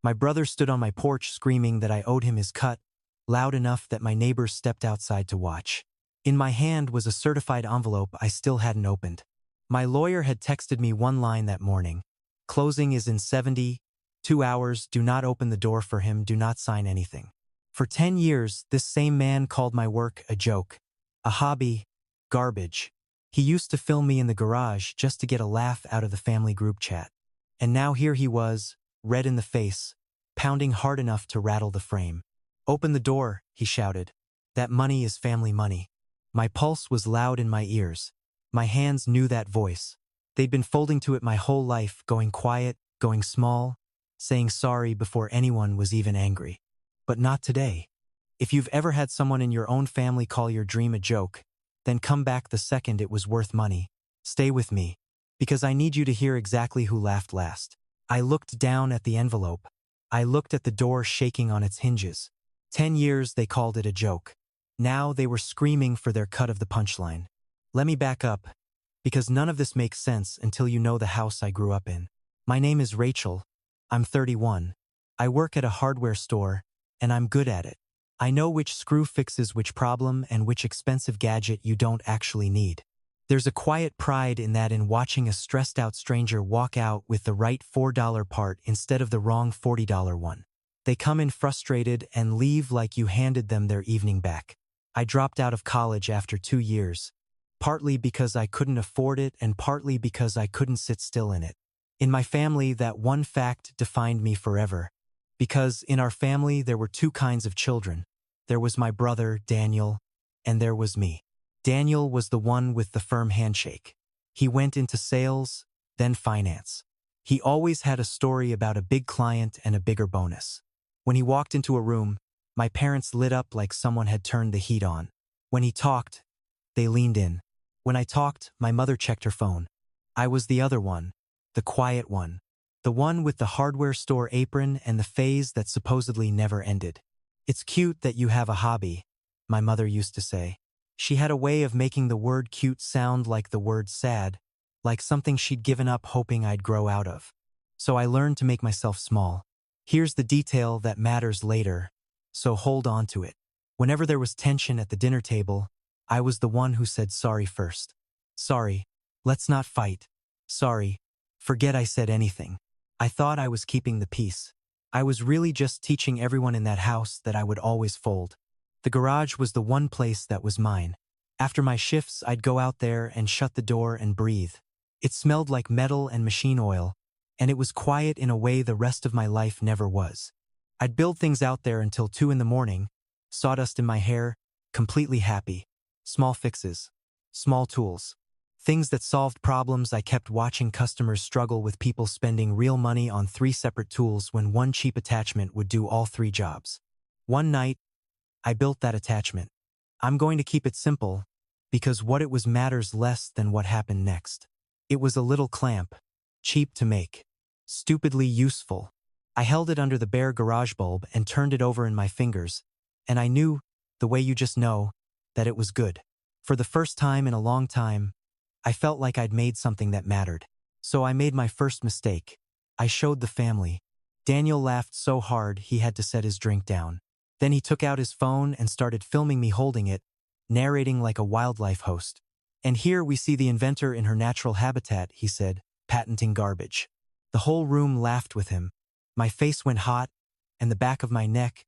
My brother stood on my porch screaming that I owed him his cut, loud enough that my neighbors stepped outside to watch. In my hand was a certified envelope I still hadn't opened. My lawyer had texted me one line that morning. Closing is in 72 hours, do not open the door for him, do not sign anything. For 10 years, this same man called my work a joke, a hobby, garbage. He used to film me in the garage just to get a laugh out of the family group chat. And now here he was, red in the face, pounding hard enough to rattle the frame. Open the door, he shouted. That money is family money. My pulse was loud in my ears. My hands knew that voice. They'd been folding to it my whole life, going quiet, going small, saying sorry before anyone was even angry. But not today. If you've ever had someone in your own family call your dream a joke, then come back the second it was worth money. Stay with me, because I need you to hear exactly who laughed last. I looked down at the envelope. I looked at the door shaking on its hinges. 10 years they called it a joke. Now they were screaming for their cut of the punchline. Let me back up, because none of this makes sense until you know the house I grew up in. My name is Rachel. I'm 31. I work at a hardware store, and I'm good at it. I know which screw fixes which problem and which expensive gadget you don't actually need. There's a quiet pride in that, in watching a stressed-out stranger walk out with the right $4 part instead of the wrong $40 one. They come in frustrated and leave like you handed them their evening back. I dropped out of college after 2 years, partly because I couldn't afford it and partly because I couldn't sit still in it. In my family, that one fact defined me forever. Because in our family there were two kinds of children. There was my brother, Daniel, and there was me. Daniel was the one with the firm handshake. He went into sales, then finance. He always had a story about a big client and a bigger bonus. When he walked into a room, my parents lit up like someone had turned the heat on. When he talked, they leaned in. When I talked, my mother checked her phone. I was the other one, the quiet one, the one with the hardware store apron and the phase that supposedly never ended. It's cute that you have a hobby, my mother used to say. She had a way of making the word cute sound like the word sad, like something she'd given up hoping I'd grow out of. So I learned to make myself small. Here's the detail that matters later, so hold on to it. Whenever there was tension at the dinner table, I was the one who said sorry first. Sorry, let's not fight. Sorry, forget I said anything. I thought I was keeping the peace. I was really just teaching everyone in that house that I would always fold. The garage was the one place that was mine. After my shifts, I'd go out there and shut the door and breathe. It smelled like metal and machine oil, and it was quiet in a way the rest of my life never was. I'd build things out there until 2 in the morning, sawdust in my hair, completely happy. Small fixes, small tools, things that solved problems. I kept watching customers struggle with people spending real money on 3 separate tools when one cheap attachment would do all 3 jobs. One night, I built that attachment. I'm going to keep it simple, because what it was matters less than what happened next. It was a little clamp, cheap to make, stupidly useful. I held it under the bare garage bulb and turned it over in my fingers, and I knew, the way you just know, that it was good. For the first time in a long time, I felt like I'd made something that mattered. So I made my first mistake. I showed the family. Daniel laughed so hard he had to set his drink down. Then he took out his phone and started filming me holding it, narrating like a wildlife host. And here we see the inventor in her natural habitat, he said, patenting garbage. The whole room laughed with him. My face went hot, and the back of my neck,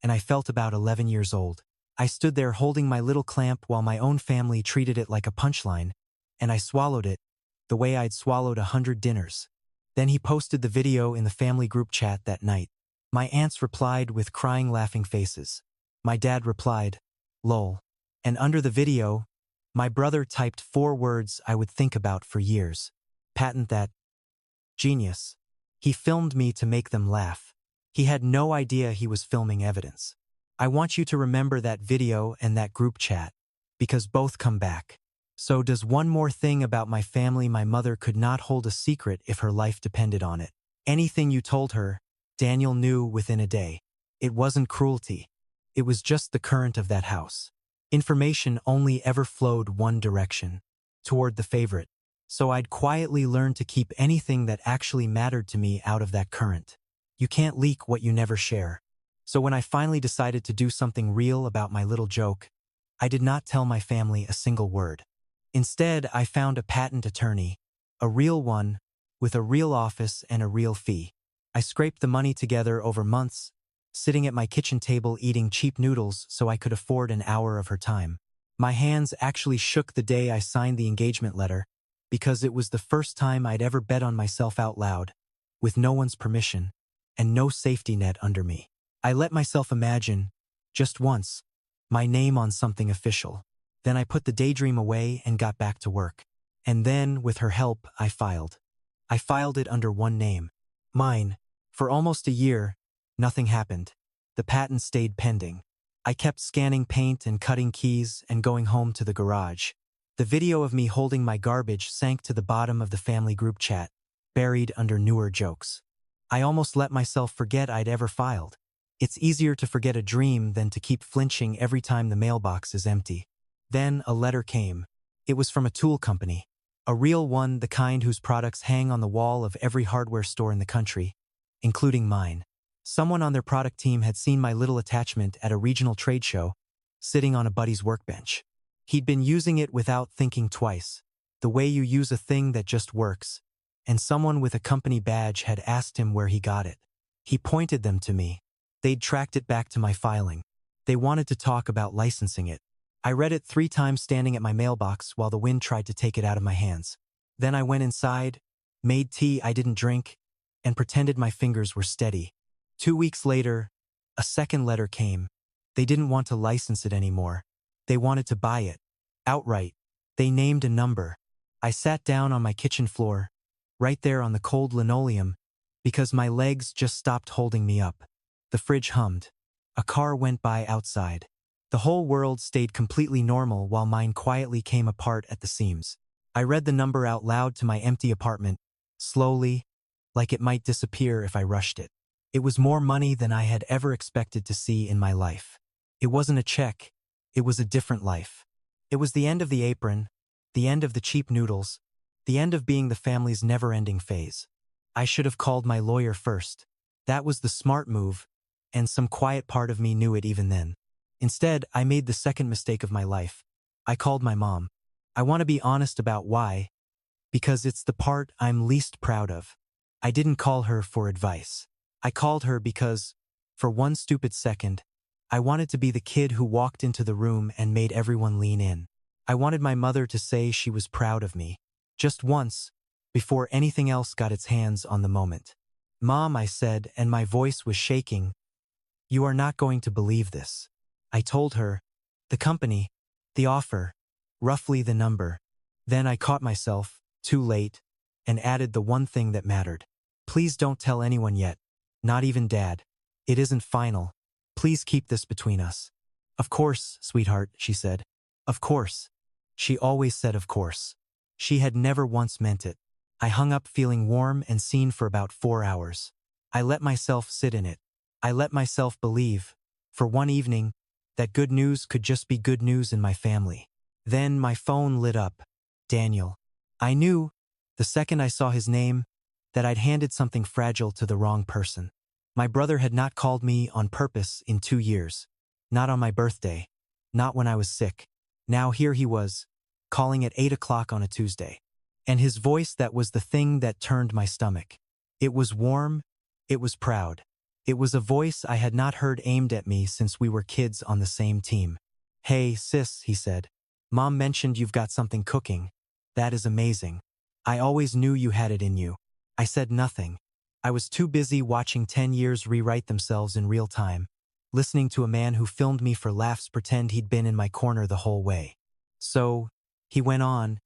and I felt about 11 years old. I stood there holding my little clamp while my own family treated it like a punchline, and I swallowed it, the way I'd swallowed 100 dinners. Then he posted the video in the family group chat that night. My aunts replied with crying, laughing faces. My dad replied, lol. And under the video, my brother typed 4 words I would think about for years. Patent that. Genius. He filmed me to make them laugh. He had no idea he was filming evidence. I want you to remember that video and that group chat, because both come back. So does one more thing about my family. My mother could not hold a secret if her life depended on it. Anything you told her, Daniel knew within a day. It wasn't cruelty. It was just the current of that house. Information only ever flowed one direction, toward the favorite. So I'd quietly learn to keep anything that actually mattered to me out of that current. You can't leak what you never share. So when I finally decided to do something real about my little joke, I did not tell my family a single word. Instead, I found a patent attorney, a real one, with a real office and a real fee. I scraped the money together over months, sitting at my kitchen table eating cheap noodles so I could afford an hour of her time. My hands actually shook the day I signed the engagement letter, because it was the first time I'd ever bet on myself out loud, with no one's permission, and no safety net under me. I let myself imagine, just once, my name on something official. Then I put the daydream away and got back to work. And then, with her help, I filed. I filed it under one name. Mine. For almost a year, nothing happened. The patent stayed pending. I kept scanning paint and cutting keys and going home to the garage. The video of me holding my garbage sank to the bottom of the family group chat, buried under newer jokes. I almost let myself forget I'd ever filed. It's easier to forget a dream than to keep flinching every time the mailbox is empty. Then a letter came. It was from a tool company. A real one, the kind whose products hang on the wall of every hardware store in the country, including mine. Someone on their product team had seen my little attachment at a regional trade show, sitting on a buddy's workbench. He'd been using it without thinking twice, the way you use a thing that just works, and someone with a company badge had asked him where he got it. He pointed them to me. They'd tracked it back to my filing. They wanted to talk about licensing it. I read it 3 times standing at my mailbox while the wind tried to take it out of my hands. Then I went inside, made tea I didn't drink, and pretended my fingers were steady. 2 weeks later, a second letter came. They didn't want to license it anymore. They wanted to buy it. Outright. They named a number. I sat down on my kitchen floor, right there on the cold linoleum, because my legs just stopped holding me up. The fridge hummed. A car went by outside. The whole world stayed completely normal while mine quietly came apart at the seams. I read the number out loud to my empty apartment, slowly, like it might disappear if I rushed it. It was more money than I had ever expected to see in my life. It wasn't a check. It was a different life. It was the end of the apron, the end of the cheap noodles, the end of being the family's never-ending phase. I should have called my lawyer first. That was the smart move, and some quiet part of me knew it even then. Instead, I made the second mistake of my life. I called my mom. I want to be honest about why, because it's the part I'm least proud of. I didn't call her for advice. I called her because, for one stupid second, I wanted to be the kid who walked into the room and made everyone lean in. I wanted my mother to say she was proud of me. Just once, before anything else got its hands on the moment. "Mom," I said, and my voice was shaking. "You are not going to believe this." I told her, the company, the offer, roughly the number. Then I caught myself, too late, and added the one thing that mattered. "Please don't tell anyone yet, not even Dad. It isn't final. Please keep this between us." "Of course, sweetheart," she said. "Of course." She always said of course. She had never once meant it. I hung up feeling warm and seen for about 4 hours. I let myself sit in it. I let myself believe, for one evening, that good news could just be good news in my family. Then my phone lit up. Daniel. I knew, the second I saw his name, that I'd handed something fragile to the wrong person. My brother had not called me on purpose in 2 years. Not on my birthday. Not when I was sick. Now here he was, calling at 8 o'clock on a Tuesday. And his voice, that was the thing that turned my stomach. It was warm. It was proud. It was a voice I had not heard aimed at me since we were kids on the same team. "Hey, sis," he said. "Mom mentioned you've got something cooking. That is amazing. I always knew you had it in you." I said nothing. I was too busy watching 10 years rewrite themselves in real time, listening to a man who filmed me for laughs pretend he'd been in my corner the whole way. "So," he went on,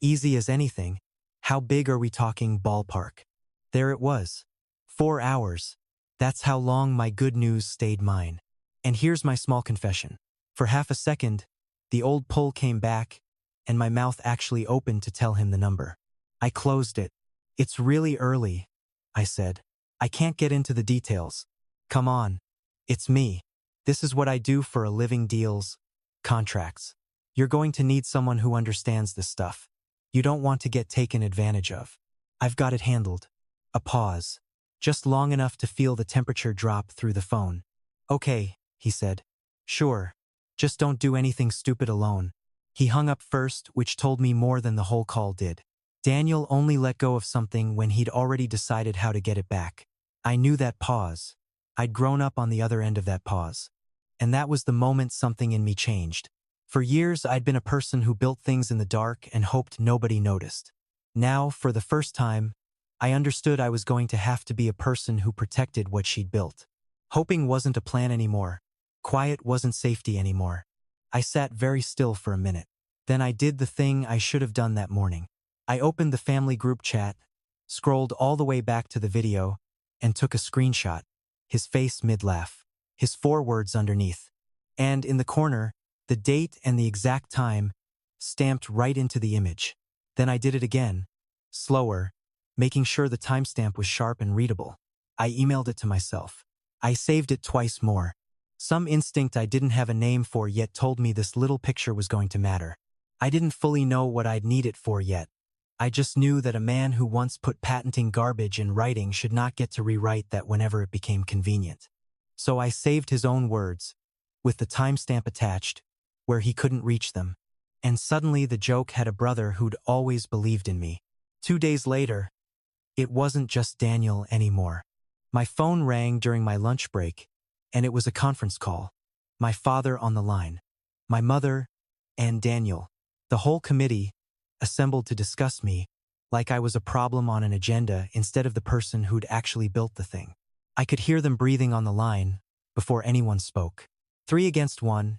"easy as anything. How big are we talking ballpark?" There it was. 4 hours. That's how long my good news stayed mine. And here's my small confession. For half a second, the old pull came back, and my mouth actually opened to tell him the number. I closed it. "It's really early," I said. "I can't get into the details." "Come on. It's me. This is what I do for a living: deals, contracts. You're going to need someone who understands this stuff. You don't want to get taken advantage of. I've got it handled." A pause. just long enough to feel the temperature drop through the phone. "Okay," he said. "Sure. Just don't do anything stupid alone." He hung up first, which told me more than the whole call did. Daniel only let go of something when he'd already decided how to get it back. I knew that pause. I'd grown up on the other end of that pause. And that was the moment something in me changed. For years, I'd been a person who built things in the dark and hoped nobody noticed. Now, for the first time, I understood I was going to have to be a person who protected what she'd built. Hoping wasn't a plan anymore. Quiet wasn't safety anymore. I sat very still for a minute. Then I did the thing I should have done that morning. I opened the family group chat, scrolled all the way back to the video, and took a screenshot. His face mid-laugh. His 4 words underneath. And in the corner, the date and the exact time, stamped right into the image. Then I did it again, slower, making sure the timestamp was sharp and readable. I emailed it to myself. I saved it twice more. Some instinct I didn't have a name for yet told me this little picture was going to matter. I didn't fully know what I'd need it for yet. I just knew that a man who once put patenting garbage in writing should not get to rewrite that whenever it became convenient. So I saved his own words, with the timestamp attached, where he couldn't reach them. And suddenly the joke had a brother who'd always believed in me. 2 days later, it wasn't just Daniel anymore. My phone rang during my lunch break, and it was a conference call. My father on the line. My mother, and Daniel. The whole committee, assembled to discuss me, like I was a problem on an agenda instead of the person who'd actually built the thing. I could hear them breathing on the line, before anyone spoke. 3 against 1,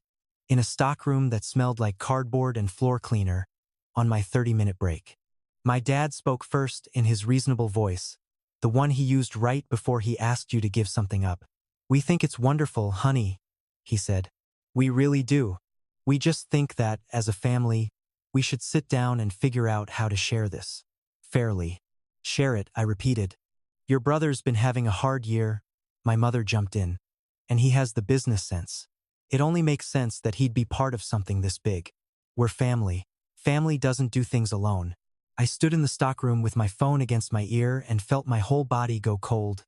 in a stockroom that smelled like cardboard and floor cleaner, on my 30-minute break. My dad spoke first in his reasonable voice, the one he used right before he asked you to give something up. "We think it's wonderful, honey," he said. "We really do. We just think that, as a family, we should sit down and figure out how to share this. Fairly." "Share it," I repeated. "Your brother's been having a hard year," my mother jumped in. "And he has the business sense. It only makes sense that he'd be part of something this big. We're family. Family doesn't do things alone." I stood in the stockroom with my phone against my ear and felt my whole body go cold,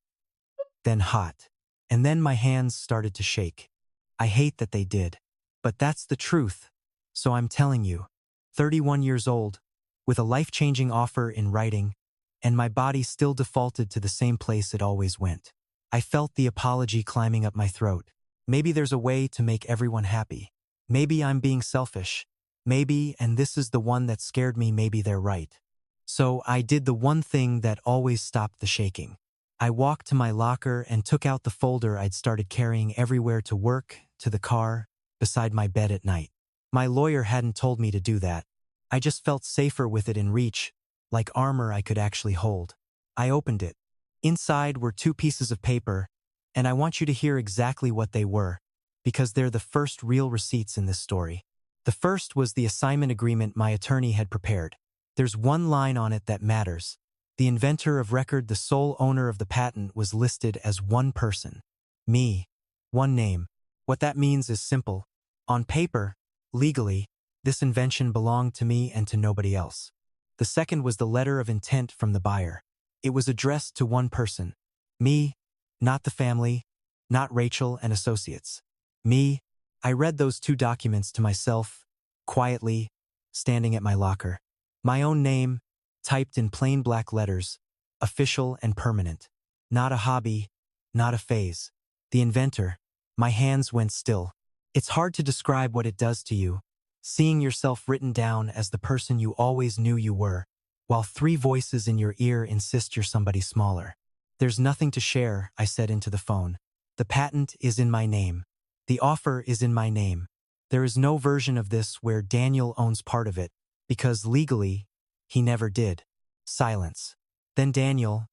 then hot. And then my hands started to shake. I hate that they did. But that's the truth. So I'm telling you. 31 years old, with a life-changing offer in writing, and my body still defaulted to the same place it always went. I felt the apology climbing up my throat. Maybe there's a way to make everyone happy. Maybe I'm being selfish. Maybe, and this is the one that scared me, maybe they're right. So I did the one thing that always stopped the shaking. I walked to my locker and took out the folder I'd started carrying everywhere, to work, to the car, beside my bed at night. My lawyer hadn't told me to do that. I just felt safer with it in reach, like armor I could actually hold. I opened it. Inside were 2 pieces of paper, and I want you to hear exactly what they were, because they're the first real receipts in this story. The first was the assignment agreement my attorney had prepared. There's one line on it that matters. The inventor of record, the sole owner of the patent, was listed as one person. Me. One name. What that means is simple. On paper, legally, this invention belonged to me and to nobody else. The second was the letter of intent from the buyer. It was addressed to one person. Me, not the family, not Rachel and associates. Me. I read those 2 documents to myself, quietly, standing at my locker. My own name, typed in plain black letters, official and permanent. Not a hobby, not a phase. The inventor. My hands went still. It's hard to describe what it does to you, seeing yourself written down as the person you always knew you were, while 3 voices in your ear insist you're somebody smaller. "There's nothing to share," I said into the phone. "The patent is in my name. The offer is in my name. There is no version of this where Daniel owns part of it, because legally, he never did." Silence. Then Daniel,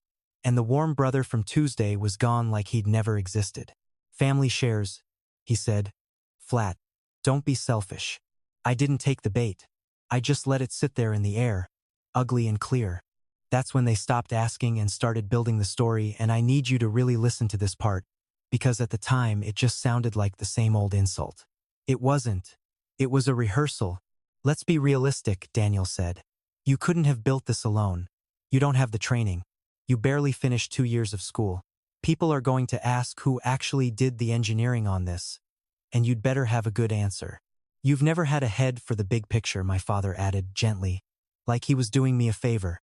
and the warm brother from Tuesday, was gone like he'd never existed. "Family shares," he said, flat. "Don't be selfish." I didn't take the bait. I just let it sit there in the air, ugly and clear. That's when they stopped asking and started building the story, and I need you to really listen to this part, because at the time it just sounded like the same old insult. It wasn't. It was a rehearsal. "Let's be realistic," Daniel said. "You couldn't have built this alone. You don't have the training. You barely finished 2 years of school. People are going to ask who actually did the engineering on this, and you'd better have a good answer. You've never had a head for the big picture, my father added gently, like he was doing me a favor.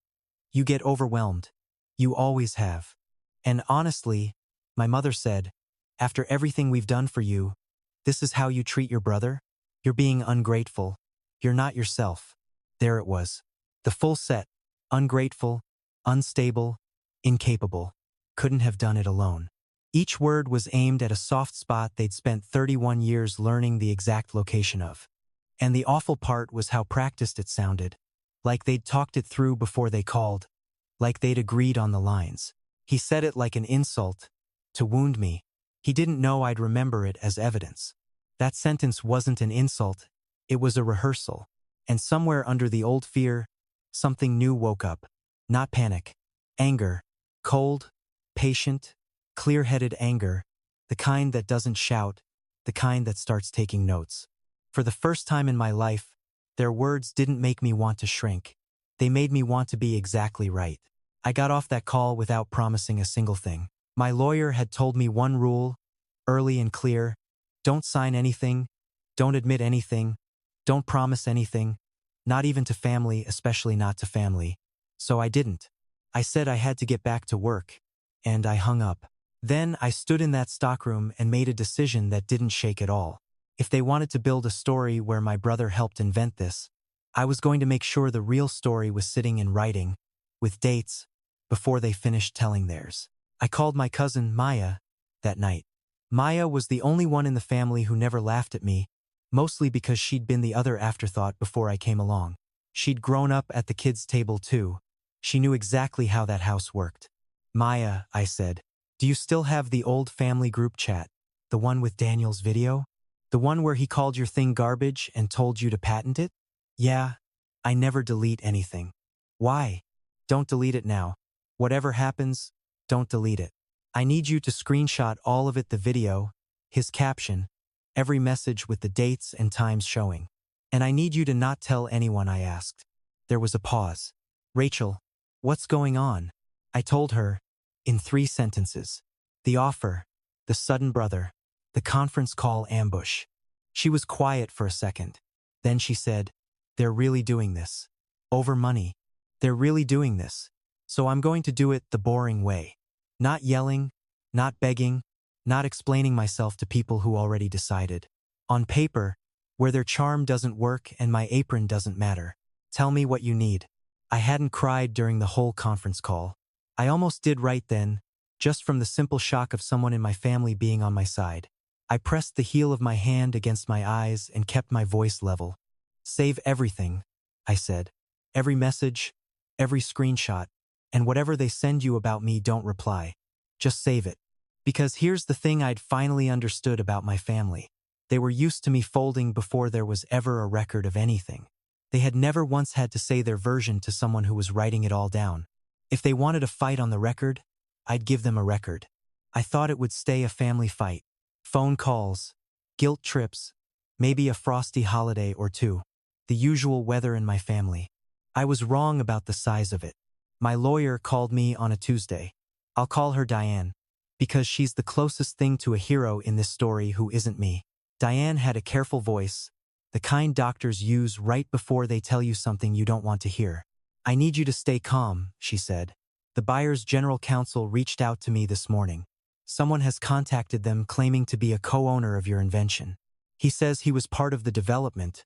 You get overwhelmed. You always have. And honestly, my mother said, after everything we've done for you, this is how you treat your brother? You're being ungrateful. You're not yourself. There it was. The full set. Ungrateful, unstable, incapable. Couldn't have done it alone. Each word was aimed at a soft spot they'd spent 31 years learning the exact location of. And the awful part was how practiced it sounded. Like they'd talked it through before they called. Like they'd agreed on the lines. He said it like an insult, to wound me. He didn't know I'd remember it as evidence. That sentence wasn't an insult, it was a rehearsal. And somewhere under the old fear, something new woke up. Not panic. Anger. Cold, patient, clear-headed anger, the kind that doesn't shout, the kind that starts taking notes. For the first time in my life, their words didn't make me want to shrink. They made me want to be exactly right. I got off that call without promising a single thing. My lawyer had told me one rule, early and clear: don't sign anything, don't admit anything, don't promise anything, not even to family, especially not to family. So I didn't. I said I had to get back to work, and I hung up. Then I stood in that stockroom and made a decision that didn't shake at all. If they wanted to build a story where my brother helped invent this, I was going to make sure the real story was sitting in writing, with dates, before they finished telling theirs. I called my cousin, Maya, that night. Maya was the only one in the family who never laughed at me, mostly because she'd been the other afterthought before I came along. She'd grown up at the kids' table too. She knew exactly how that house worked. Maya, I said, do you still have the old family group chat? The one with Daniel's video? The one where he called your thing garbage and told you to patent it? Yeah, I never delete anything. Why? Don't delete it now. Whatever happens, don't delete it. I need you to screenshot all of it, the video, his caption, every message with the dates and times showing. And I need you to not tell anyone, I asked. There was a pause. Rachel, what's going on? I told her, in 3 sentences. The offer, the sudden brother, the conference call ambush. She was quiet for a second. Then she said, they're really doing this. Over money. They're really doing this. So I'm going to do it the boring way. Not yelling, not begging, not explaining myself to people who already decided. On paper, where their charm doesn't work and my apron doesn't matter. Tell me what you need. I hadn't cried during the whole conference call. I almost did right then, just from the simple shock of someone in my family being on my side. I pressed the heel of my hand against my eyes and kept my voice level. Save everything, I said. Every message, every screenshot, and whatever they send you about me, don't reply. Just save it. Because here's the thing I'd finally understood about my family. They were used to me folding before there was ever a record of anything. They had never once had to say their version to someone who was writing it all down. If they wanted a fight on the record, I'd give them a record. I thought it would stay a family fight. Phone calls, guilt trips, maybe a frosty holiday or two. The usual weather in my family. I was wrong about the size of it. My lawyer called me on a Tuesday. I'll call her Diane, because she's the closest thing to a hero in this story who isn't me. Diane had a careful voice, the kind doctors use right before they tell you something you don't want to hear. I need you to stay calm, she said. The buyer's general counsel reached out to me this morning. Someone has contacted them claiming to be a co-owner of your invention. He says he was part of the development,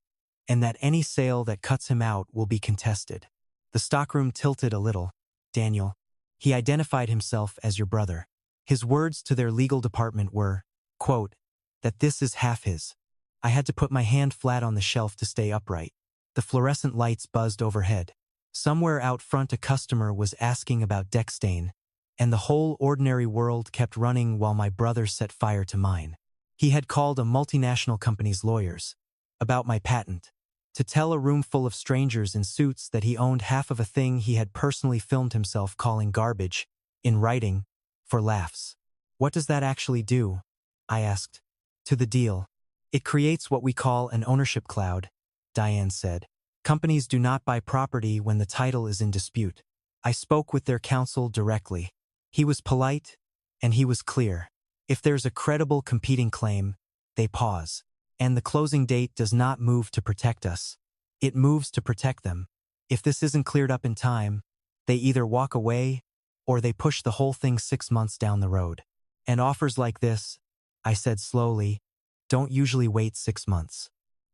and that any sale that cuts him out will be contested. The stockroom tilted a little. Daniel. He identified himself as your brother. His words to their legal department were, quote, that this is half his. I had to put my hand flat on the shelf to stay upright. The fluorescent lights buzzed overhead. Somewhere out front a customer was asking about deck stain, and the whole ordinary world kept running while my brother set fire to mine. He had called a multinational company's lawyers about my patent to tell a room full of strangers in suits that he owned half of a thing he had personally filmed himself calling garbage, in writing, for laughs. What does that actually do? I asked. To the deal. It creates what we call an ownership cloud, Diane said. Companies do not buy property when the title is in dispute. I spoke with their counsel directly. He was polite, and he was clear. If there's a credible competing claim, they pause. And the closing date does not move to protect us. It moves to protect them. If this isn't cleared up in time, they either walk away or they push the whole thing 6 months down the road. And offers like this, I said slowly, don't usually wait 6 months.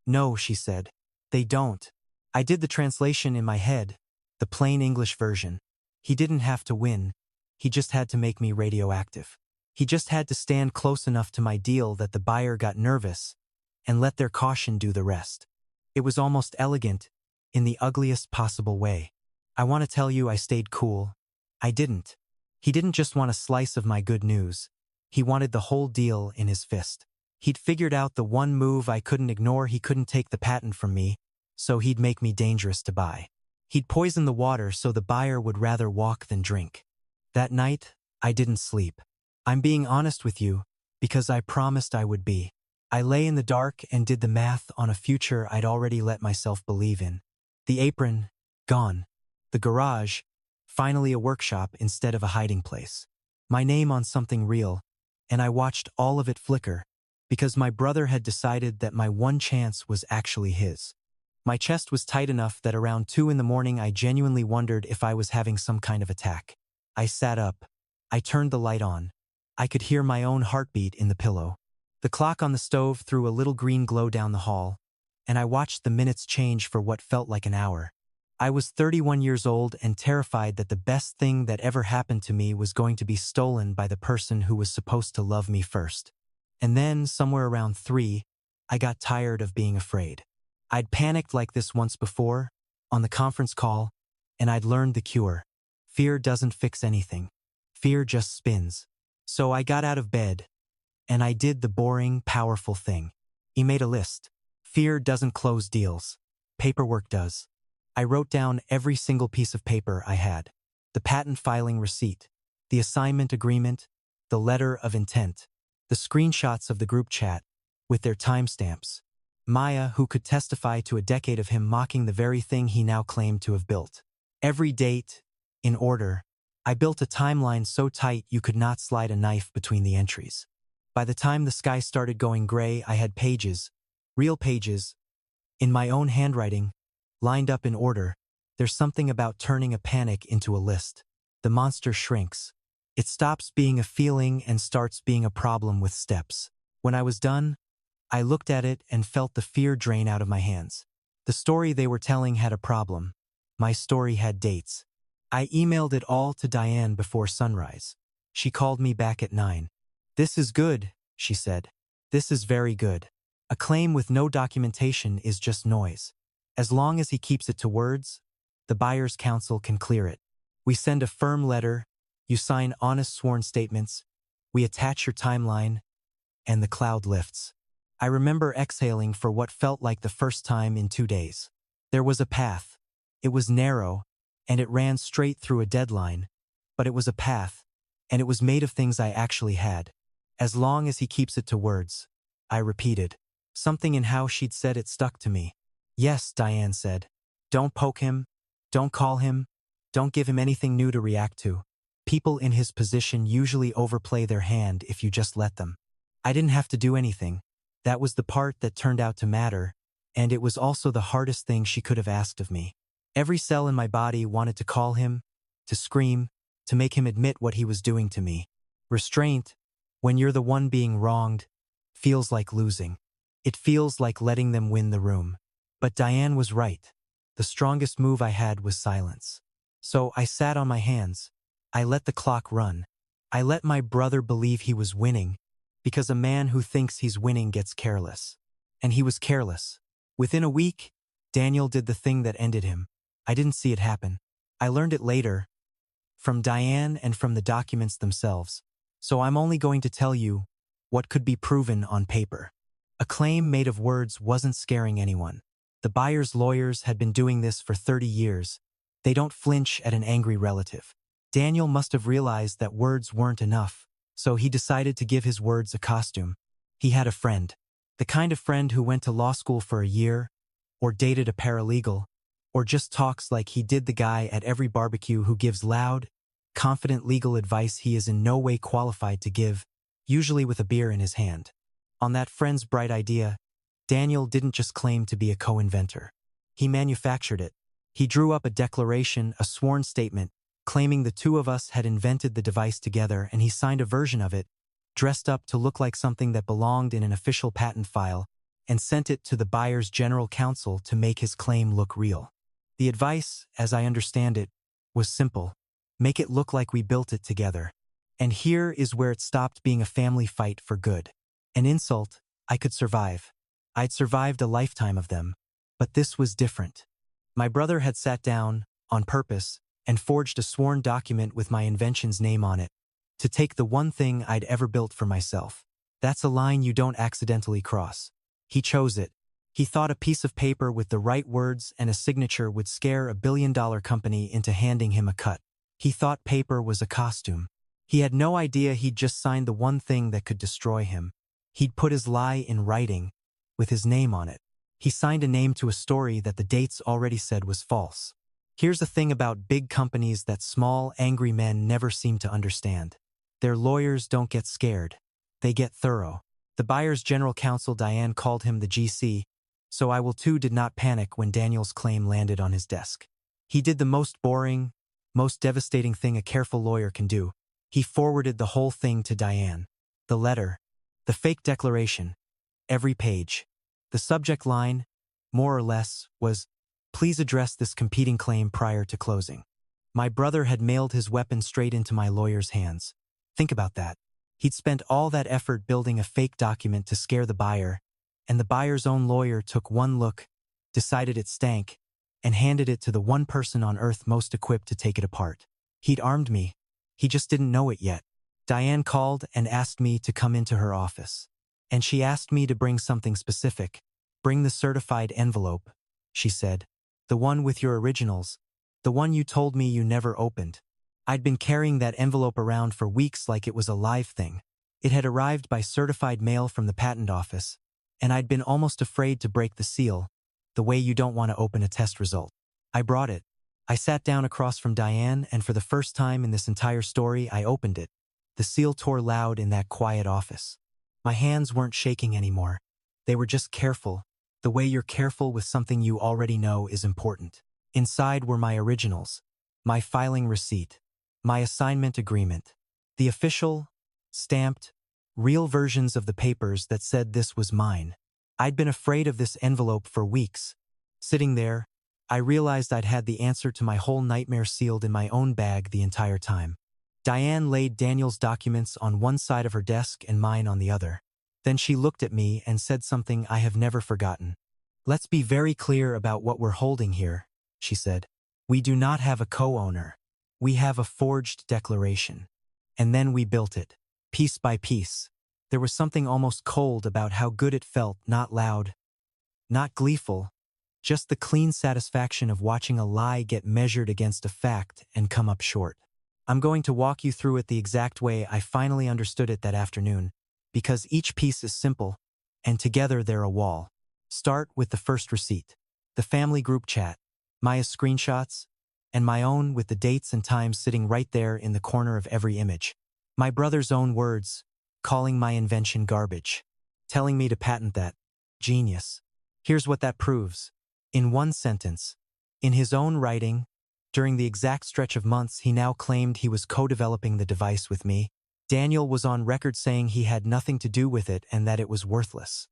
No, she said. They don't. I did the translation in my head, the plain English version. He didn't have to win. He just had to make me radioactive. He just had to stand close enough to my deal that the buyer got nervous and let their caution do the rest. It was almost elegant, in the ugliest possible way. I want to tell you I stayed cool. I didn't. He didn't just want a slice of my good news. He wanted the whole deal in his fist. He'd figured out the one move I couldn't ignore. He couldn't take the patent from me, so he'd make me dangerous to buy. He'd poison the water so the buyer would rather walk than drink. That night, I didn't sleep. I'm being honest with you, because I promised I would be. I lay in the dark and did the math on a future I'd already let myself believe in. The apron, gone. The garage, finally a workshop instead of a hiding place. My name on something real, and I watched all of it flicker, because my brother had decided that my one chance was actually his. My chest was tight enough that around 2 in the morning I genuinely wondered if I was having some kind of attack. I sat up. I turned the light on. I could hear my own heartbeat in the pillow. The clock on the stove threw a little green glow down the hall, and I watched the minutes change for what felt like an hour. I was 31 years old and terrified that the best thing that ever happened to me was going to be stolen by the person who was supposed to love me first. And then, somewhere around 3, I got tired of being afraid. I'd panicked like this once before, on the conference call, and I'd learned the cure. Fear doesn't fix anything. Fear just spins. So I got out of bed, and I did the boring, powerful thing. I made a list. Fear doesn't close deals. Paperwork does. I wrote down every single piece of paper I had. The patent filing receipt, the assignment agreement, the letter of intent, the screenshots of the group chat, with their timestamps. Maya, who could testify to a decade of him mocking the very thing he now claimed to have built. Every date, in order. I built a timeline so tight you could not slide a knife between the entries. By the time the sky started going gray, I had pages, real pages, in my own handwriting, lined up in order. There's something about turning a panic into a list. The monster shrinks. It stops being a feeling and starts being a problem with steps. When I was done, I looked at it and felt the fear drain out of my hands. The story they were telling had a problem. My story had dates. I emailed it all to Diane before sunrise. She called me back at 9. This is good, she said. This is very good. A claim with no documentation is just noise. As long as he keeps it to words, the buyer's counsel can clear it. We send a firm letter, you sign honest sworn statements, we attach your timeline, and the cloud lifts. I remember exhaling for what felt like the first time in 2 days. There was a path. It was narrow, and it ran straight through a deadline, but it was a path, and it was made of things I actually had. As long as he keeps it to words, I repeated. Something in how she'd said it stuck to me. Yes, Diane said. Don't poke him. Don't call him. Don't give him anything new to react to. People in his position usually overplay their hand if you just let them. I didn't have to do anything. That was the part that turned out to matter, and it was also the hardest thing she could have asked of me. Every cell in my body wanted to call him, to scream, to make him admit what he was doing to me. Restraint, when you're the one being wronged, feels like losing. It feels like letting them win the room. But Diane was right. The strongest move I had was silence. So I sat on my hands. I let the clock run. I let my brother believe he was winning, because a man who thinks he's winning gets careless. And he was careless. Within a week, Daniel did the thing that ended him. I didn't see it happen. I learned it later, from Diane and from the documents themselves. So I'm only going to tell you what could be proven on paper. A claim made of words wasn't scaring anyone. The buyer's lawyers had been doing this for 30 years. They don't flinch at an angry relative. Daniel must have realized that words weren't enough, so he decided to give his words a costume. He had a friend. The kind of friend who went to law school for a year, or dated a paralegal, or just talks like he did the guy at every barbecue who gives loud, confident legal advice he is in no way qualified to give, usually with a beer in his hand. On that friend's bright idea, Daniel didn't just claim to be a co-inventor. He manufactured it. He drew up a declaration, a sworn statement, claiming the two of us had invented the device together, and he signed a version of it, dressed up to look like something that belonged in an official patent file, and sent it to the buyer's general counsel to make his claim look real. The advice, as I understand it, was simple. Make it look like we built it together. And here is where it stopped being a family fight for good. An insult I could survive. I'd survived a lifetime of them. But this was different. My brother had sat down, on purpose, and forged a sworn document with my invention's name on it, to take the one thing I'd ever built for myself. That's a line you don't accidentally cross. He chose it. He thought a piece of paper with the right words and a signature would scare a billion-dollar company into handing him a cut. He thought paper was a costume. He had no idea he'd just signed the one thing that could destroy him. He'd put his lie in writing, with his name on it. He signed a name to a story that the dates already said was false. Here's the thing about big companies that small, angry men never seem to understand. Their lawyers don't get scared. They get thorough. The buyer's general counsel Diane called him the GC, so I will too did not panic when Daniel's claim landed on his desk. He did the most boring, most devastating thing a careful lawyer can do. He forwarded the whole thing to Diane. The letter, the fake declaration, every page. The subject line, more or less, was, "Please address this competing claim prior to closing." My brother had mailed his weapon straight into my lawyer's hands. Think about that. He'd spent all that effort building a fake document to scare the buyer, and the buyer's own lawyer took one look, decided it stank, and handed it to the one person on earth most equipped to take it apart. He'd armed me. He just didn't know it yet. Diane called and asked me to come into her office. And she asked me to bring something specific. "Bring the certified envelope," she said. "The one with your originals. The one you told me you never opened." I'd been carrying that envelope around for weeks like it was a live thing. It had arrived by certified mail from the patent office, and I'd been almost afraid to break the seal, the way you don't want to open a test result. I brought it. I sat down across from Diane, and for the first time in this entire story, I opened it. The seal tore loud in that quiet office. My hands weren't shaking anymore. They were just careful, the way you're careful with something you already know is important. Inside were my originals, my filing receipt, my assignment agreement, the official, stamped, real versions of the papers that said this was mine. I'd been afraid of this envelope for weeks. Sitting there, I realized I'd had the answer to my whole nightmare sealed in my own bag the entire time. Diane laid Daniel's documents on one side of her desk and mine on the other. Then she looked at me and said something I have never forgotten. "Let's be very clear about what we're holding here," she said. "We do not have a co-owner. We have a forged declaration. And then we built it, piece by piece." There was something almost cold about how good it felt, not loud, not gleeful, just the clean satisfaction of watching a lie get measured against a fact and come up short. I'm going to walk you through it the exact way I finally understood it that afternoon, because each piece is simple, and together they're a wall. Start with the first receipt, the family group chat, Maya's screenshots, and my own with the dates and times sitting right there in the corner of every image. My brother's own words, calling my invention garbage, telling me to patent that. Genius. Here's what that proves. In one sentence, in his own writing, during the exact stretch of months he now claimed he was co-developing the device with me, Daniel was on record saying he had nothing to do with it and that it was worthless.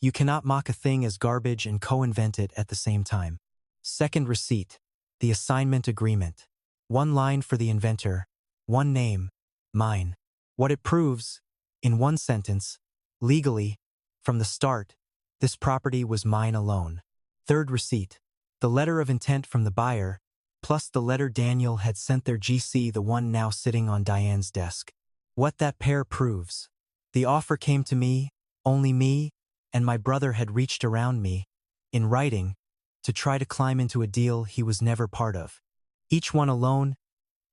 You cannot mock a thing as garbage and co-invent it at the same time. Second receipt, the assignment agreement. One line for the inventor, one name, mine. What it proves, in one sentence, legally, from the start, this property was mine alone. Third receipt, the letter of intent from the buyer, plus the letter Daniel had sent their GC, the one now sitting on Diane's desk. What that pair proves. The offer came to me, only me, and my brother had reached around me, in writing, to try to climb into a deal he was never part of. Each one alone,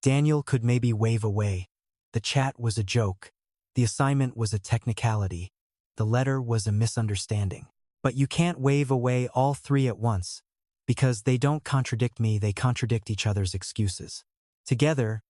Daniel could maybe wave away. The chat was a joke. The assignment was a technicality. The letter was a misunderstanding. But you can't wave away all three at once. Because they don't contradict me, they contradict each other's excuses. Together,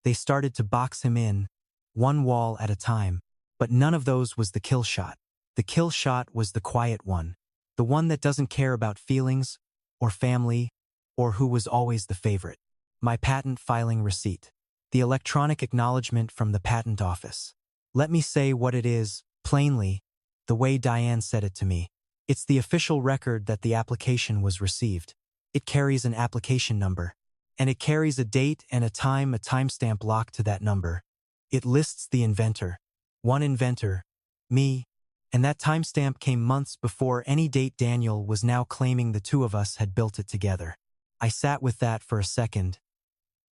they started to box him in, one wall at a time, but none of those was the kill shot. The kill shot was the quiet one, the one that doesn't care about feelings, or family, or who was always the favorite. My patent filing receipt. The electronic acknowledgement from the patent office. Let me say what it is, plainly, the way Diane said it to me. It's the official record that the application was received. It carries an application number. And it carries a date and a timestamp locked to that number. It lists the inventor. One inventor. Me. And that timestamp came months before any date Daniel was now claiming the two of us had built it together. I sat with that for a second,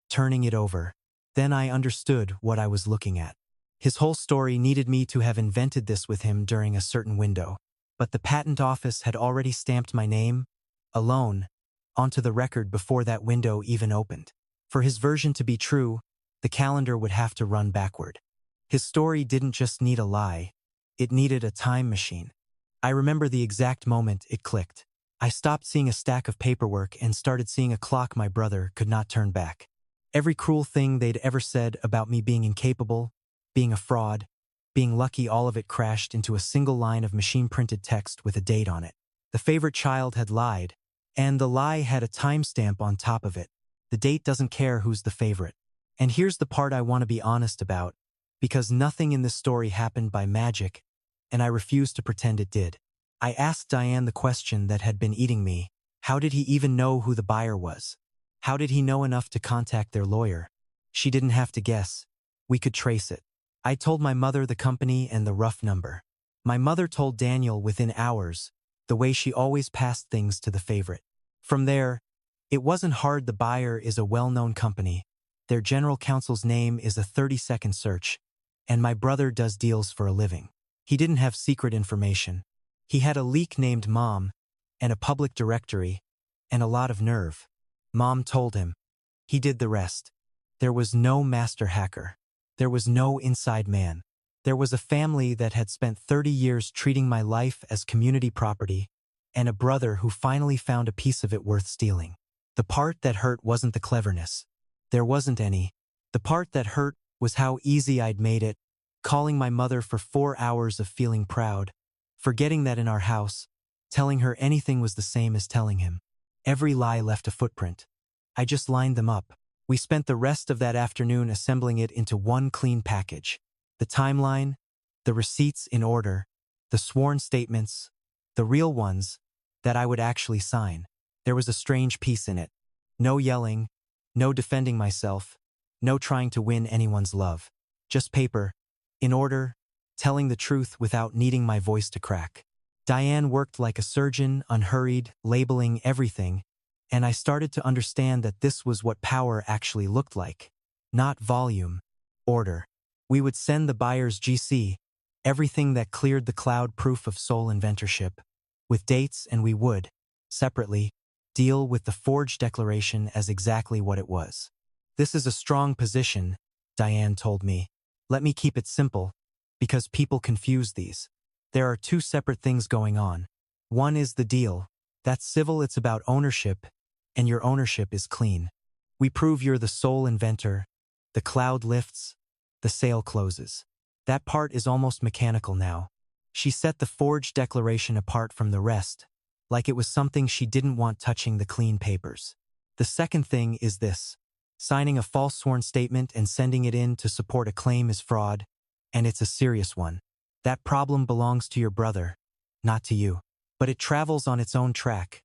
turning it over. Then I understood what I was looking at. His whole story needed me to have invented this with him during a certain window. But the patent office had already stamped my name, alone, onto the record before that window even opened. For his version to be true, the calendar would have to run backward. His story didn't just need a lie, it needed a time machine. I remember the exact moment it clicked. I stopped seeing a stack of paperwork and started seeing a clock my brother could not turn back. Every cruel thing they'd ever said about me being incapable, being a fraud, being lucky, all of it crashed into a single line of machine-printed text with a date on it. The favorite child had lied, and the lie had a timestamp on top of it. The date doesn't care who's the favorite. And here's the part I want to be honest about, because nothing in this story happened by magic, and I refuse to pretend it did. I asked Diane the question that had been eating me. How did he even know who the buyer was? How did he know enough to contact their lawyer? She didn't have to guess. We could trace it. I told my mother the company and the rough number. My mother told Daniel within hours, the way she always passed things to the favorite. From there, it wasn't hard. The buyer is a well-known company. Their general counsel's name is a 30-second search, and my brother does deals for a living. He didn't have secret information. He had a leak named Mom, and a public directory, and a lot of nerve. Mom told him. He did the rest. There was no master hacker. There was no inside man. There was a family that had spent 30 years treating my life as community property, and a brother who finally found a piece of it worth stealing. The part that hurt wasn't the cleverness. There wasn't any. The part that hurt was how easy I'd made it, calling my mother for 4 hours of feeling proud, forgetting that in our house, telling her anything was the same as telling him. Every lie left a footprint. I just lined them up. We spent the rest of that afternoon assembling it into one clean package. The timeline, the receipts in order, the sworn statements, the real ones that I would actually sign. There was a strange peace in it. No yelling, no defending myself, no trying to win anyone's love. Just paper, in order, telling the truth without needing my voice to crack. Diane worked like a surgeon, unhurried, labeling everything, and I started to understand that this was what power actually looked like. Not volume, order. We would send the buyer's GC, everything that cleared the cloud proof of sole inventorship, with dates, and we would, separately, deal with the forged declaration as exactly what it was. This is a strong position, Diane told me. Let me keep it simple, because people confuse these. There are two separate things going on. One is the deal. That's civil, it's about ownership, and your ownership is clean. We prove you're the sole inventor, the cloud lifts, the sale closes. That part is almost mechanical now. She set the forged declaration apart from the rest, like it was something she didn't want touching the clean papers. The second thing is this. Signing a false sworn statement and sending it in to support a claim is fraud, and it's a serious one. That problem belongs to your brother, not to you. But it travels on its own track,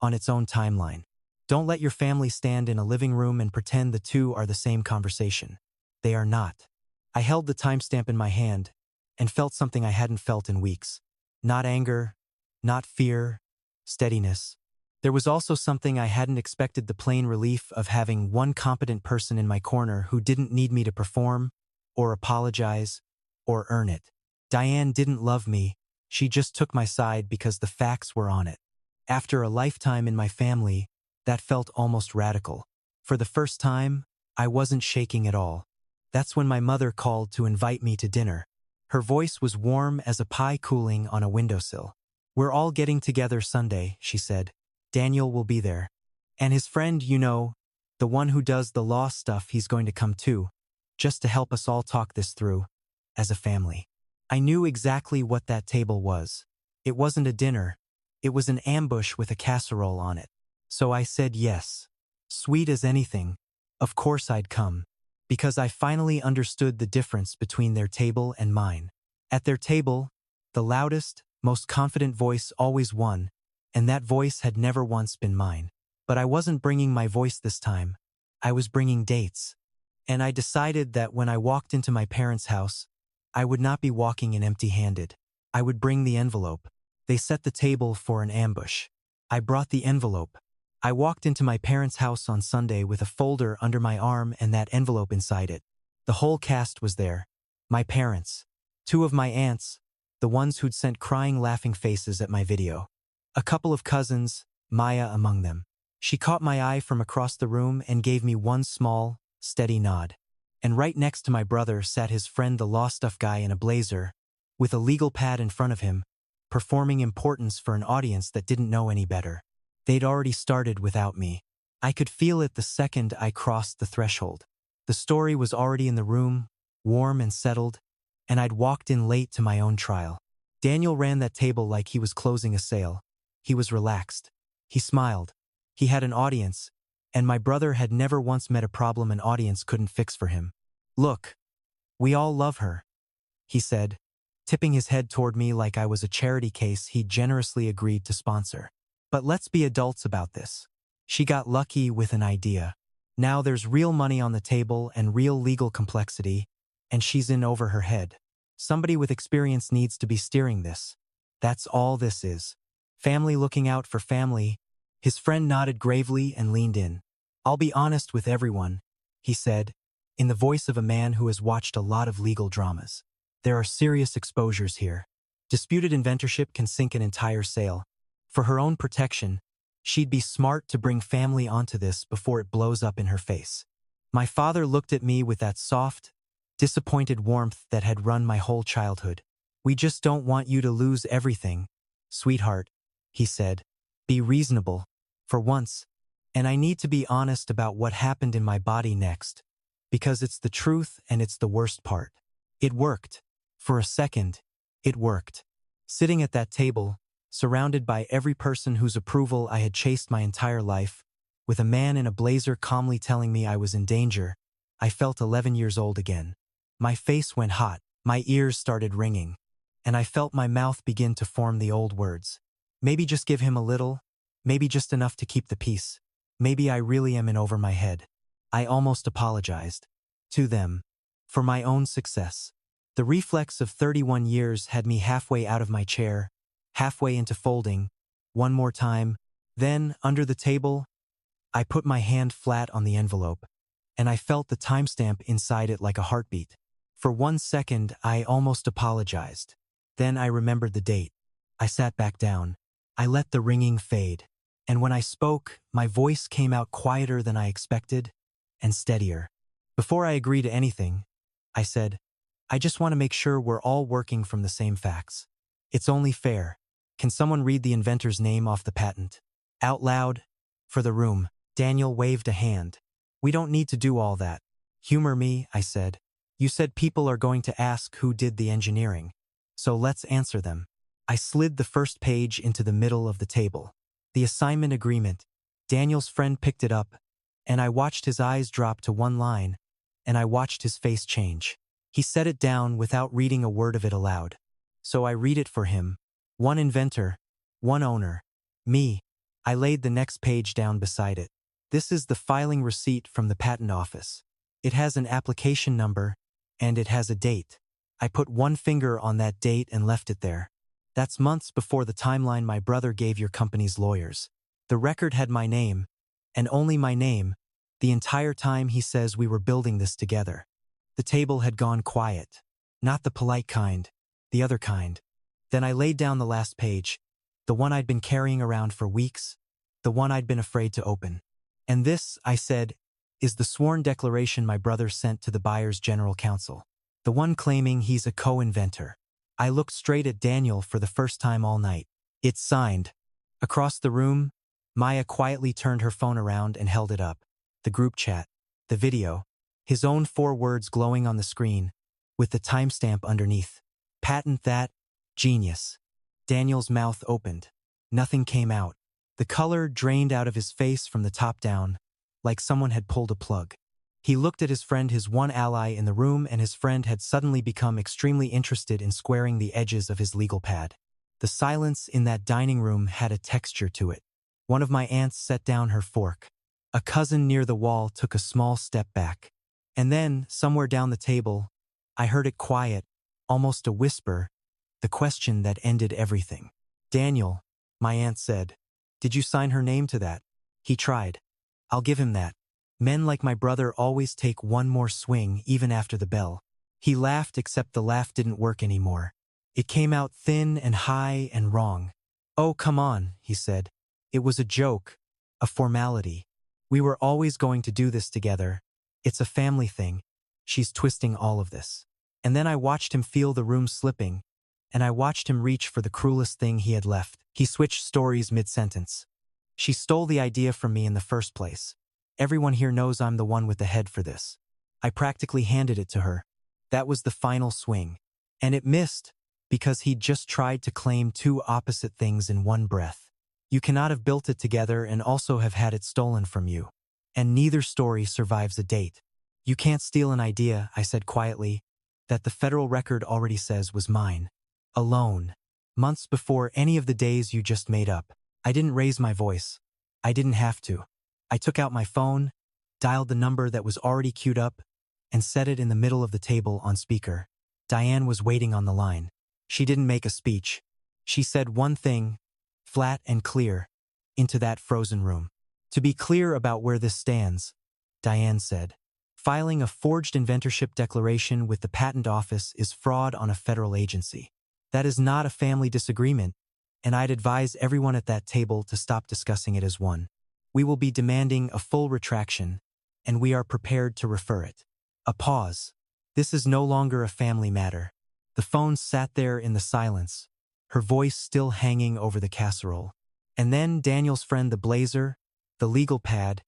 on its own timeline. Don't let your family stand in a living room and pretend the two are the same conversation. They are not. I held the timestamp in my hand and felt something I hadn't felt in weeks. Not anger, not fear, steadiness. There was also something I hadn't expected, the plain relief of having one competent person in my corner who didn't need me to perform, or apologize, or earn it. Diane didn't love me. She just took my side because the facts were on it. After a lifetime in my family, that felt almost radical. For the first time, I wasn't shaking at all. That's when my mother called to invite me to dinner. Her voice was warm as a pie cooling on a windowsill. "We're all getting together Sunday," she said. Daniel will be there. And his friend, the one who does the law stuff, he's going to come too, just to help us all talk this through, as a family. I knew exactly what that table was. It wasn't a dinner. It was an ambush with a casserole on it. So I said yes. Sweet as anything. Of course I'd come. Because I finally understood the difference between their table and mine. At their table, the loudest, most confident voice always won, and that voice had never once been mine. But I wasn't bringing my voice this time. I was bringing dates. And I decided that when I walked into my parents' house, I would not be walking in empty-handed. I would bring the envelope. They set the table for an ambush. I brought the envelope. I walked into my parents' house on Sunday with a folder under my arm and that envelope inside it. The whole cast was there. My parents. 2 of my aunts, the ones who'd sent crying, laughing faces at my video. A couple of cousins, Maya among them. She caught my eye from across the room and gave me one small, steady nod. And right next to my brother sat his friend, the law stuff guy in a blazer, with a legal pad in front of him, performing importance for an audience that didn't know any better. They'd already started without me. I could feel it the second I crossed the threshold. The story was already in the room, warm and settled, and I'd walked in late to my own trial. Daniel ran that table like he was closing a sale. He was relaxed. He smiled. He had an audience, and my brother had never once met a problem an audience couldn't fix for him. Look, we all love her, he said, tipping his head toward me like I was a charity case he'd generously agreed to sponsor. But let's be adults about this. She got lucky with an idea. Now there's real money on the table and real legal complexity, and she's in over her head. Somebody with experience needs to be steering this. That's all this is. Family looking out for family. His friend nodded gravely and leaned in. I'll be honest with everyone, he said, in the voice of a man who has watched a lot of legal dramas. There are serious exposures here. Disputed inventorship can sink an entire sale. For her own protection, she'd be smart to bring family onto this before it blows up in her face. My father looked at me with that soft, disappointed warmth that had run my whole childhood. We just don't want you to lose everything, sweetheart, he said. Be reasonable, for once, and I need to be honest about what happened in my body next, because it's the truth and it's the worst part. It worked. For a second, it worked. Sitting at that table, surrounded by every person whose approval I had chased my entire life, with a man in a blazer calmly telling me I was in danger, I felt 11 years old again. My face went hot, my ears started ringing, and I felt my mouth begin to form the old words. Maybe just give him a little, maybe just enough to keep the peace. Maybe I really am in over my head. I almost apologized. To them. For my own success. The reflex of 31 years had me halfway out of my chair, halfway into folding, one more time, then, under the table, I put my hand flat on the envelope, and I felt the timestamp inside it like a heartbeat. For 1 second, I almost apologized. Then I remembered the date. I sat back down. I let the ringing fade, and when I spoke, my voice came out quieter than I expected, and steadier. Before I agree to anything, I said, I just want to make sure we're all working from the same facts. It's only fair. Can someone read the inventor's name off the patent? Out loud, for the room. Daniel waved a hand. We don't need to do all that. Humor me, I said. You said people are going to ask who did the engineering. So let's answer them. I slid the first page into the middle of the table. The assignment agreement. Daniel's friend picked it up, and I watched his eyes drop to one line, and I watched his face change. He set it down without reading a word of it aloud. So I read it for him. One inventor, one owner. Me. I laid the next page down beside it. This is the filing receipt from the patent office. It has an application number, and it has a date. I put one finger on that date and left it there. That's months before the timeline my brother gave your company's lawyers. The record had my name, and only my name, the entire time he says we were building this together. The table had gone quiet. Not the polite kind, the other kind. Then I laid down the last page, the one I'd been carrying around for weeks, the one I'd been afraid to open. And this, I said, is the sworn declaration my brother sent to the buyer's general counsel. The one claiming he's a co-inventor. I looked straight at Daniel for the first time all night. It's signed. Across the room, Maya quietly turned her phone around and held it up. The group chat. The video. His own 4 words glowing on the screen, with the timestamp underneath. Patent that. Genius. Daniel's mouth opened. Nothing came out. The color drained out of his face from the top down, like someone had pulled a plug. He looked at his friend, his one ally in the room, and his friend had suddenly become extremely interested in squaring the edges of his legal pad. The silence in that dining room had a texture to it. One of my aunts set down her fork. A cousin near the wall took a small step back. And then, somewhere down the table, I heard it quiet, almost a whisper, the question that ended everything. Daniel, my aunt said, did you sign her name to that? He tried. I'll give him that. Men like my brother always take one more swing even after the bell. He laughed, except the laugh didn't work anymore. It came out thin and high and wrong. Oh, come on, he said. It was a joke, a formality. We were always going to do this together. It's a family thing. She's twisting all of this. And then I watched him feel the room slipping, and I watched him reach for the cruelest thing he had left. He switched stories mid-sentence. She stole the idea from me in the first place. Everyone here knows I'm the one with the head for this. I practically handed it to her. That was the final swing. And it missed, because he'd just tried to claim 2 opposite things in one breath. You cannot have built it together and also have had it stolen from you. And neither story survives a date. You can't steal an idea, I said quietly, that the federal record already says was mine. Alone. Months before any of the days you just made up. I didn't raise my voice. I didn't have to. I took out my phone, dialed the number that was already queued up, and set it in the middle of the table on speaker. Diane was waiting on the line. She didn't make a speech. She said one thing, flat and clear, into that frozen room. To be clear about where this stands, Diane said. Filing a forged inventorship declaration with the patent office is fraud on a federal agency. That is not a family disagreement, and I'd advise everyone at that table to stop discussing it as one. We will be demanding a full retraction, and we are prepared to refer it. A pause. This is no longer a family matter. The phone sat there in the silence, her voice still hanging over the casserole. And then Daniel's friend, the blazer, the legal pad,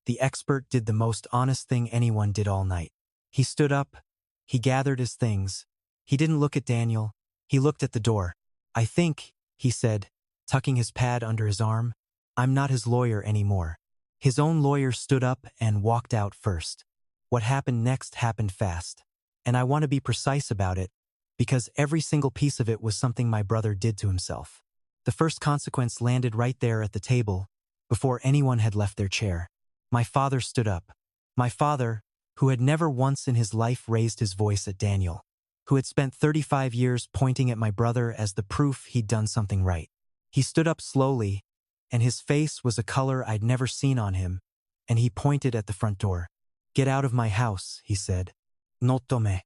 the expert, did the most honest thing anyone did all night. He stood up. He gathered his things. He didn't look at Daniel. He looked at the door. I think, he said, tucking his pad under his arm, I'm not his lawyer anymore. His own lawyer stood up and walked out first. What happened next happened fast. And I want to be precise about it, because every single piece of it was something my brother did to himself. The first consequence landed right there at the table, before anyone had left their chair. My father stood up. My father, who had never once in his life raised his voice at Daniel, who had spent 35 years pointing at my brother as the proof he'd done something right. He stood up slowly, and his face was a color I'd never seen on him, and he pointed at the front door. Get out of my house, he said. No tome.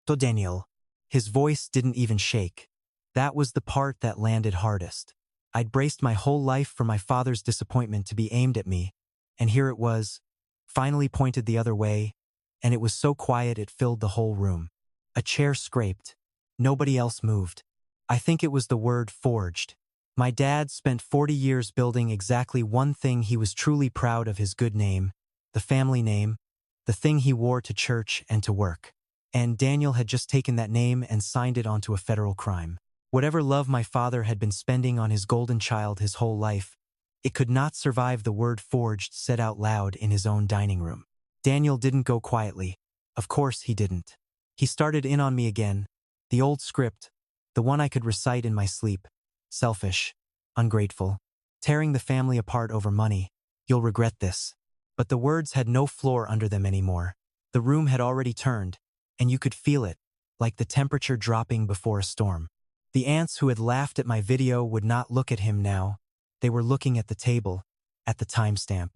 To Daniel. His voice didn't even shake. That was the part that landed hardest. I'd braced my whole life for my father's disappointment to be aimed at me, and here it was, finally pointed the other way, and it was so quiet it filled the whole room. A chair scraped. Nobody else moved. I think it was the word forged. My dad spent 40 years building exactly one thing he was truly proud of: his good name, the family name, the thing he wore to church and to work. And Daniel had just taken that name and signed it onto a federal crime. Whatever love my father had been spending on his golden child his whole life, it could not survive the word forged said out loud in his own dining room. Daniel didn't go quietly. Of course he didn't. He started in on me again, the old script, the one I could recite in my sleep. Selfish, ungrateful, tearing the family apart over money. You'll regret this. But the words had no floor under them anymore. The room had already turned, and you could feel it, like the temperature dropping before a storm. The aunts who had laughed at my video would not look at him now. They were looking at the table, at the timestamp,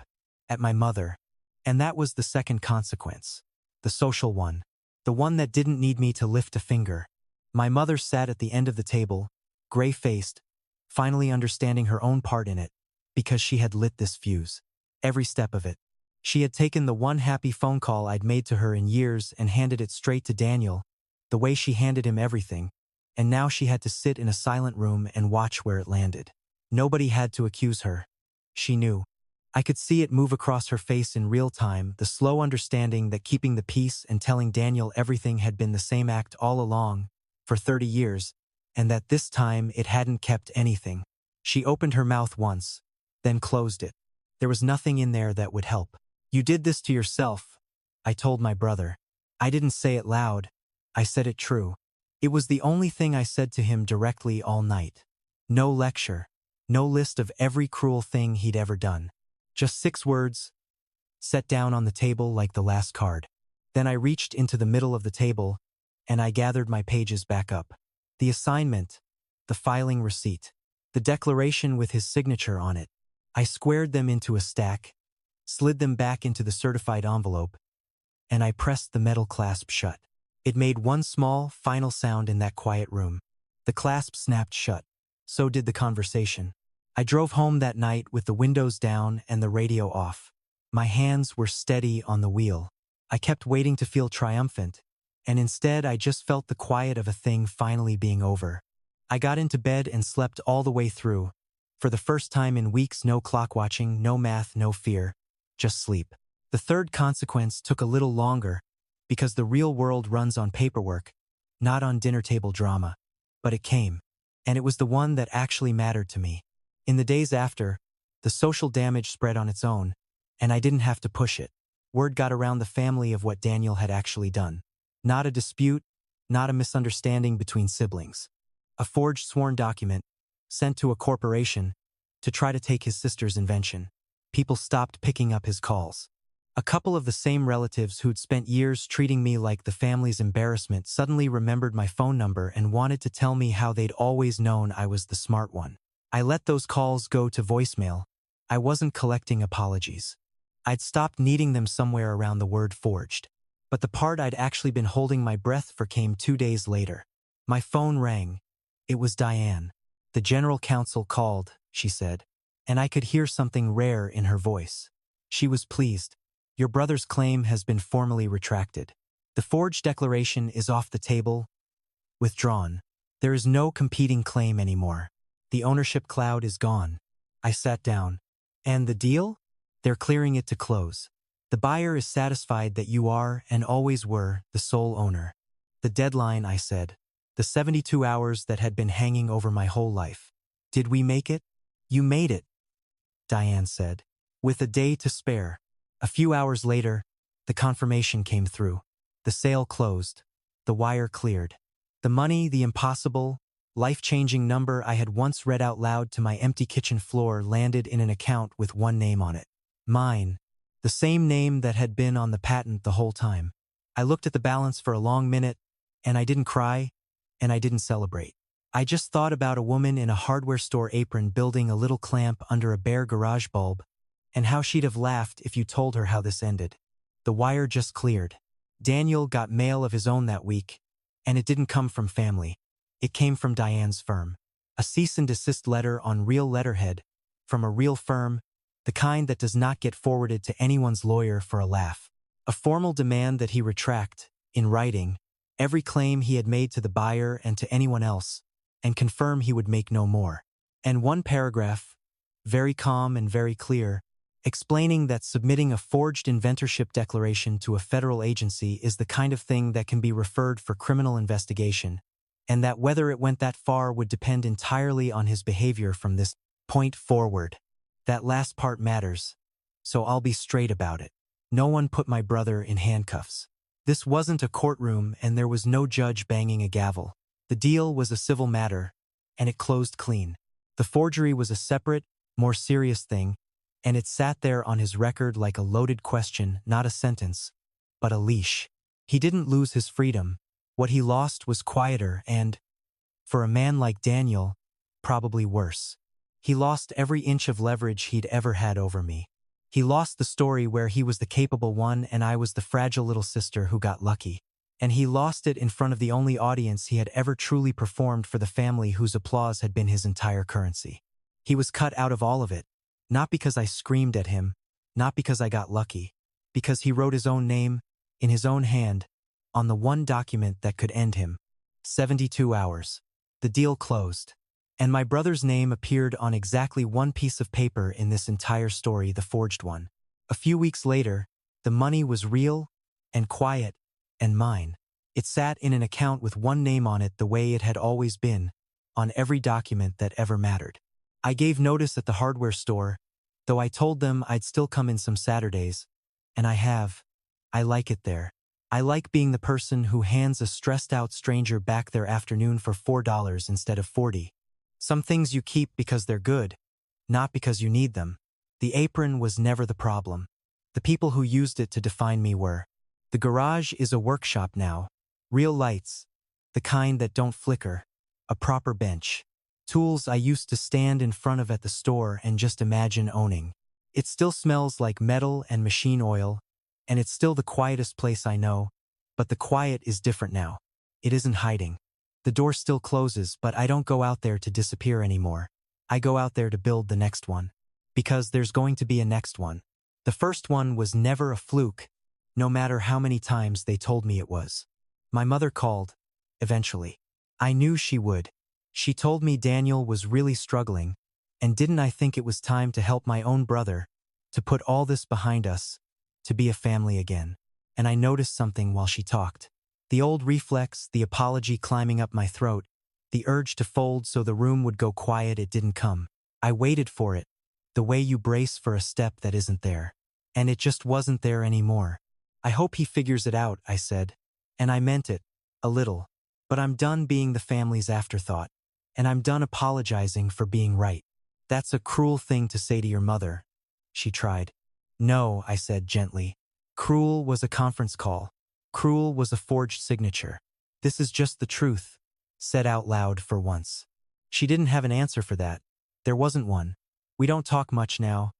at my mother. And that was the second consequence. The social one. The one that didn't need me to lift a finger. My mother sat at the end of the table, gray-faced, finally understanding her own part in it, because she had lit this fuse. Every step of it. She had taken the one happy phone call I'd made to her in years and handed it straight to Daniel, the way she handed him everything, and now she had to sit in a silent room and watch where it landed. Nobody had to accuse her. She knew. I could see it move across her face in real time, the slow understanding that keeping the peace and telling Daniel everything had been the same act all along, for 30 years, and that this time it hadn't kept anything. She opened her mouth once, then closed it. There was nothing in there that would help. "You did this to yourself," I told my brother. I didn't say it loud. I said it true. It was the only thing I said to him directly all night. No lecture. No list of every cruel thing he'd ever done. Just 6 words, set down on the table like the last card. Then I reached into the middle of the table, and I gathered my pages back up. The assignment, the filing receipt, the declaration with his signature on it. I squared them into a stack, slid them back into the certified envelope, and I pressed the metal clasp shut. It made one small, final sound in that quiet room. The clasp snapped shut. So did the conversation. I drove home that night with the windows down and the radio off. My hands were steady on the wheel. I kept waiting to feel triumphant, and instead I just felt the quiet of a thing finally being over. I got into bed and slept all the way through. For the first time in weeks, no clock watching, no math, no fear, just sleep. The third consequence took a little longer, because the real world runs on paperwork, not on dinner table drama. But it came, and it was the one that actually mattered to me. In the days after, the social damage spread on its own, and I didn't have to push it. Word got around the family of what Daniel had actually done. Not a dispute, not a misunderstanding between siblings. A forged sworn document, sent to a corporation, to try to take his sister's invention. People stopped picking up his calls. A couple of the same relatives who'd spent years treating me like the family's embarrassment suddenly remembered my phone number and wanted to tell me how they'd always known I was the smart one. I let those calls go to voicemail. I wasn't collecting apologies. I'd stopped needing them somewhere around the word forged. But the part I'd actually been holding my breath for came 2 days later. My phone rang. It was Diane. "The general counsel called," she said, and I could hear something rare in her voice. She was pleased. "Your brother's claim has been formally retracted. The forged declaration is off the table, withdrawn. There is no competing claim anymore. The ownership cloud is gone." I sat down. "And the deal?" "They're clearing it to close. The buyer is satisfied that you are, and always were, the sole owner." "The deadline," I said. "The 72 hours that had been hanging over my whole life. Did we make it?" "You made it," Diane said. "With a day to spare." A few hours later, the confirmation came through. The sale closed. The wire cleared. The money, the impossible, life-changing number I had once read out loud to my empty kitchen floor, landed in an account with one name on it. Mine. The same name that had been on the patent the whole time. I looked at the balance for a long minute, and I didn't cry, and I didn't celebrate. I just thought about a woman in a hardware store apron building a little clamp under a bare garage bulb, and how she'd have laughed if you told her how this ended. The wire just cleared. Daniel got mail of his own that week, and it didn't come from family. It came from Diane's firm. A cease and desist letter on real letterhead, from a real firm, the kind that does not get forwarded to anyone's lawyer for a laugh. A formal demand that he retract, in writing, every claim he had made to the buyer and to anyone else, and confirm he would make no more. And one paragraph, very calm and very clear, explaining that submitting a forged inventorship declaration to a federal agency is the kind of thing that can be referred for criminal investigation, and that whether it went that far would depend entirely on his behavior from this point forward. That last part matters, so I'll be straight about it. No one put my brother in handcuffs. This wasn't a courtroom, and there was no judge banging a gavel. The deal was a civil matter, and it closed clean. The forgery was a separate, more serious thing, and it sat there on his record like a loaded question, not a sentence, but a leash. He didn't lose his freedom. What he lost was quieter and, for a man like Daniel, probably worse. He lost every inch of leverage he'd ever had over me. He lost the story where he was the capable one and I was the fragile little sister who got lucky. And he lost it in front of the only audience he had ever truly performed for, the family whose applause had been his entire currency. He was cut out of all of it, not because I screamed at him, not because I got lucky, because he wrote his own name, in his own hand, on the one document that could end him. 72 hours. The deal closed. And my brother's name appeared on exactly one piece of paper in this entire story, the forged one. A few weeks later, the money was real and quiet and mine. It sat in an account with one name on it the way it had always been, on every document that ever mattered. I gave notice at the hardware store, though I told them I'd still come in some Saturdays, and I have. I like it there. I like being the person who hands a stressed-out stranger back their afternoon for $4 instead of 40. Some things you keep because they're good, not because you need them. The apron was never the problem. The people who used it to define me were. The garage is a workshop now. Real lights, the kind that don't flicker. A proper bench. Tools I used to stand in front of at the store and just imagine owning. It still smells like metal and machine oil, and it's still the quietest place I know, but the quiet is different now. It isn't hiding. The door still closes, but I don't go out there to disappear anymore. I go out there to build the next one. Because there's going to be a next one. The first one was never a fluke, no matter how many times they told me it was. My mother called, eventually. I knew she would. She told me Daniel was really struggling, and didn't I think it was time to help my own brother, to put all this behind us, to be a family again. And I noticed something while she talked. The old reflex, the apology climbing up my throat, the urge to fold so the room would go quiet, it didn't come. I waited for it, the way you brace for a step that isn't there. And it just wasn't there anymore. I hope he figures it out, I said. And I meant it, a little. But I'm done being the family's afterthought. And I'm done apologizing for being right. That's a cruel thing to say to your mother. She tried. No, I said gently. Cruel was a conference call. Cruel was a forged signature. This is just the truth, said out loud for once. She didn't have an answer for that. There wasn't one. We don't talk much now.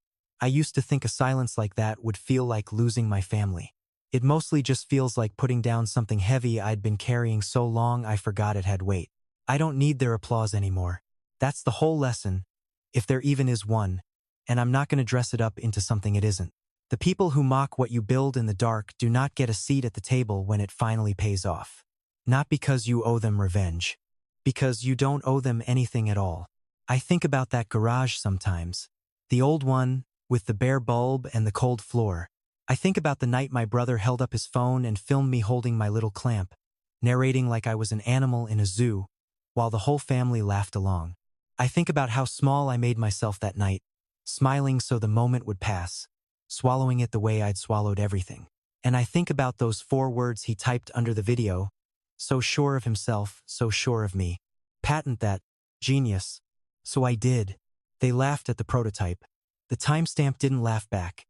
I used to think a silence like that would feel like losing my family. It mostly just feels like putting down something heavy I'd been carrying so long I forgot it had weight. I don't need their applause anymore. That's the whole lesson, if there even is one, and I'm not going to dress it up into something it isn't. The people who mock what you build in the dark do not get a seat at the table when it finally pays off. Not because you owe them revenge. Because you don't owe them anything at all. I think about that garage sometimes. The old one, with the bare bulb and the cold floor. I think about the night my brother held up his phone and filmed me holding my little clamp, narrating like I was an animal in a zoo, while the whole family laughed along. I think about how small I made myself that night, smiling so the moment would pass, swallowing it the way I'd swallowed everything. And I think about those 4 words he typed under the video, so sure of himself, so sure of me. Patent that. Genius. So I did. They laughed at the prototype. The timestamp didn't laugh back.